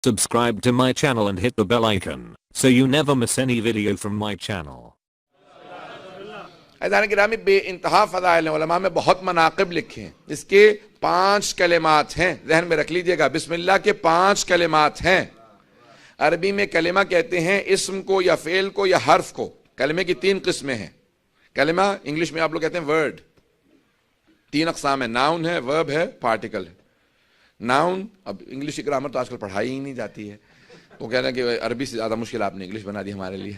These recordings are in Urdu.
Subscribe to my channel and hit the bell icon so you never miss any video from my channel. عزیزان گرامی بے انتہا فضائل ہیں، علماء میں بہت مناقب لکھے ہیں. اس کے 5 کلمات ہیں، ذہن میں رکھ لیجئے گا. بسم اللہ کے 5 کلمات ہیں. عربی میں کلمہ کہتے ہیں اسم کو یا فعل کو یا حرف کو. کلمے کی 3 قسمیں ہیں. کلمہ انگلش میں آپ لوگ کہتے ہیں ورڈ. 3 اقسام ہیں، ناؤن ہے، ورب ہے، پارٹیکل ہے. ناؤن، اب انگلش کی گرامر تو آج کل پڑھائی ہی نہیں جاتی ہے، تو کہہ رہے ہیں کہ عربی سے زیادہ مشکل آپ نے انگلش بنا دی ہمارے لیے.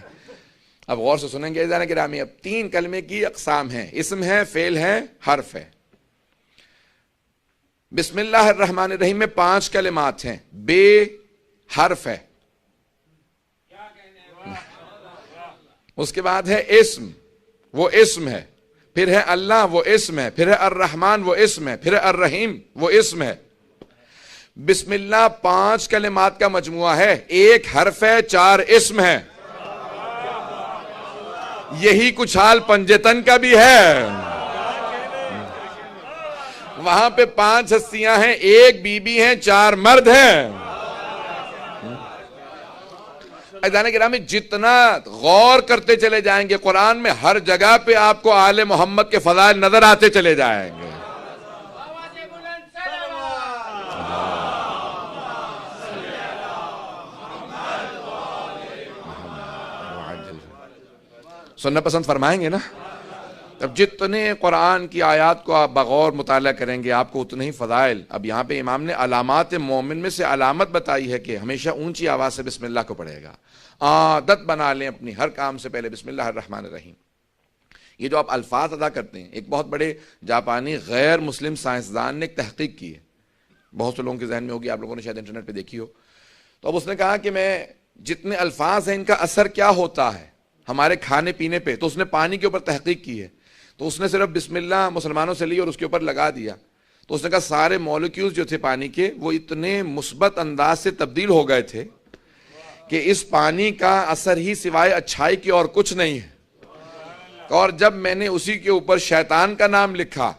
اب غور سے سنیں گے عزیزان گرامی. اب 3 کلمے کی اقسام ہیں، اسم ہے، فعل ہے، حرف ہے. بسم اللہ الرحمن الرحیم میں 5 کلمات ہیں. بے حرف ہے. اس کے بعد ہے اسم، وہ اسم ہے. پھر ہے اللہ، وہ اسم ہے. پھر ہے الرحمن، وہ اسم ہے. پھر ہے الرحیم، وہ اسم ہے. بسم اللہ 5 کلمات کا مجموعہ ہے. 1 حرف ہے، 4 اسم ہے. یہی کچھ حال پنجتن کا بھی ہے. وہاں پہ 5 ہستیاں ہیں، 1 بی بی ہیں، 4 مرد ہیں. عزیزان گرامی جتنا غور کرتے چلے جائیں گے قرآن میں ہر جگہ پہ آپ کو آل محمد کے فضائل نظر آتے چلے جائیں گے. سننا پسند فرمائیں گے نا؟ اب جتنے قرآن کی آیات کو آپ بغور مطالعہ کریں گے آپ کو اتنے ہی فضائل. اب یہاں پہ امام نے علامات مومن میں سے علامت بتائی ہے کہ ہمیشہ اونچی آواز سے بسم اللہ کو پڑھے گا. عادت بنا لیں اپنی، ہر کام سے پہلے بسم اللہ الرحمن الرحیم. یہ جو آپ الفاظ ادا کرتے ہیں، ایک بہت بڑے جاپانی غیر مسلم سائنسدان نے ایک تحقیق کی ہے، بہت سے لوگوں کے ذہن میں ہوگی، آپ لوگوں نے شاید انٹرنیٹ پہ دیکھی ہو. تو اب اس نے کہا کہ میں جتنے الفاظ ہیں ان کا اثر کیا ہوتا ہے ہمارے کھانے پینے پہ. تو اس نے پانی کے اوپر تحقیق کی ہے. تو اس نے صرف بسم اللہ مسلمانوں سے لی اور اس کے اوپر لگا دیا. تو اس نے کہا سارے مالیکیولز جو تھے پانی کے وہ اتنے مثبت انداز سے تبدیل ہو گئے تھے کہ اس پانی کا اثر ہی سوائے اچھائی کی اور کچھ نہیں ہے. اور جب میں نے اسی کے اوپر شیطان کا نام لکھا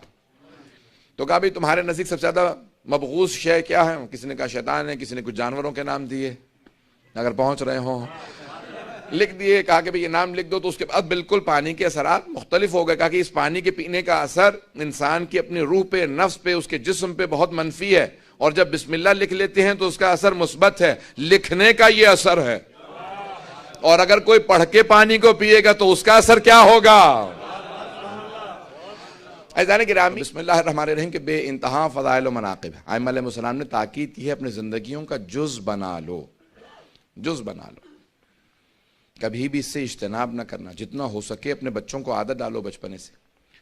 تو کہا بھی تمہارے نزدیک سب سے زیادہ مبغوض شے کیا ہے؟ کسی نے کہا شیطان ہے، کسی نے کچھ جانوروں کے نام دیے، اگر پہنچ رہے ہوں لکھ دیے. کہا کہ یہ نام لکھ دو. تو اس کے بعد بالکل پانی کے اثرات مختلف ہو گئے. کہا کہ اس پانی کے پینے کا اثر انسان کی اپنی روح پہ، نفس پہ، اس کے جسم پہ بہت منفی ہے، اور جب بسم اللہ لکھ لیتے ہیں تو اس کا اثر مثبت ہے. لکھنے کا یہ اثر ہے، اور اگر کوئی پڑھ کے پانی کو پیے گا تو اس کا اثر کیا ہوگا؟ عزیزان گرامی بسم اللہ الرحمن الرحیم کے بے انتہا فضائل و مناقب ہیں. ائمہ علیہ السلام نے تاکید کی ہے اپنے زندگیوں کا جز بنا لو، جز بنا لو. کبھی بھی اس سے اجتناب نہ کرنا. جتنا ہو سکے اپنے بچوں کو عادت ڈالو بچپنے سے.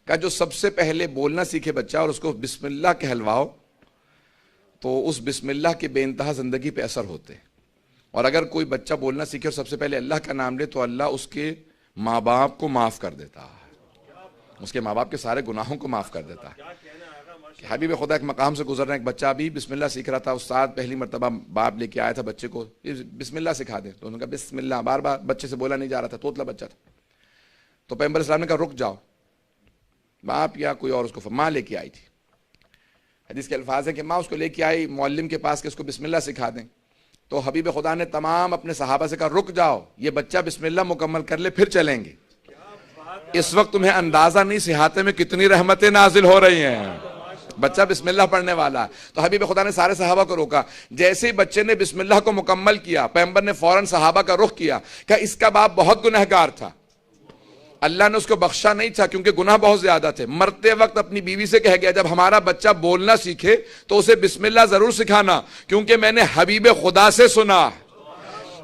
کہا جو سب سے پہلے بولنا سیکھے بچہ اور اس کو بسم اللہ کہلواؤ تو اس بسم اللہ کے بے انتہا زندگی پہ اثر ہوتے ہیں. اور اگر کوئی بچہ بولنا سیکھے اور سب سے پہلے اللہ کا نام لے تو اللہ اس کے ماں باپ کو معاف کر دیتا ہے، اس کے ماں باپ کے سارے گناہوں کو معاف کر دیتا ہے. حبیب خدا ایک مقام سے گزر رہے ہیں، ایک بچہ بھی بسم اللہ سیکھ رہا تھا. استاد پہلی مرتبہ باپ لے کے آیا تھا بچے کو، بسم اللہ سکھا دیں. تو انہوں نے کہا بسم اللہ، بار بار بچے سے بولا نہیں جا رہا تھا، توتلا بچہ تھا. تو پیغمبر اسلام نے کہا رک جاؤ. باپ یا کوئی اور اس کو ماں لے کے آئی تھی. حدیث کے الفاظ ہیں کہ ماں اس کو لے کے آئی معلم کے پاس کہ اس کو بسم اللہ سکھا دیں. تو حبیب خدا نے تمام اپنے صحابہ سے کہا رک جاؤ، یہ بچہ بسم اللہ مکمل کر لے پھر چلیں گے. اس وقت تمہیں اندازہ نہیں صحاتے میں کتنی رحمتیں نازل ہو رہی ہیں. بچہ بسم اللہ پڑھنے والا. تو حبیب خدا نے سارے صحابہ کو روکا. جیسے ہی بچے نے بسم اللہ کو مکمل کیا پیغمبر نے فوراً صحابہ کا رخ کیا کہ اس کا باپ بہت گنہگار تھا، اللہ نے اس کو بخشا نہیں تھا کیونکہ گناہ بہت زیادہ تھے. مرتے وقت اپنی بیوی سے کہہ گیا جب ہمارا بچہ بولنا سیکھے تو اسے بسم اللہ ضرور سکھانا، کیونکہ میں نے حبیب خدا سے سنا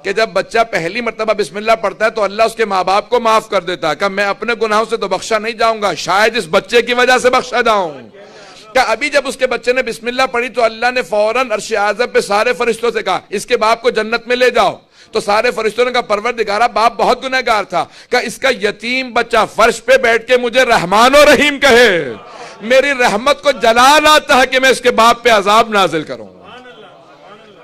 کہ جب بچہ پہلی مرتبہ بسم اللہ پڑھتا ہے تو اللہ اس کے ماں باپ کو معاف کر دیتا ہے. کہ میں اپنے گناہوں سے تو بخشا نہیں جاؤں گا، شاید اس بچے کی وجہ سے بخشا جاؤں. کہ ابھی جب اس کے بچے نے بسم اللہ پڑھی تو اللہ نے فوراً عرش اعظم پہ سارے فرشتوں سے کہا اس کے باپ کو جنت میں لے جاؤ. تو سارے فرشتوں نے کہا پروردگارا باپ بہت گنہگار تھا، کہ اس کا یتیم بچہ فرش پہ بیٹھ کے مجھے رحمان و رحیم کہے، میری رحمت کو جلال آتا ہے کہ میں اس کے باپ پہ عذاب نازل کروں.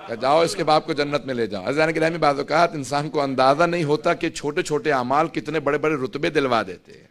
کہ جاؤ اس کے باپ کو جنت میں لے جاؤ. عزیزان گرامی بعض اوقات انسان کو اندازہ نہیں ہوتا کہ چھوٹے چھوٹے اعمال کتنے بڑے بڑے رتبے دلوا دیتے ہیں.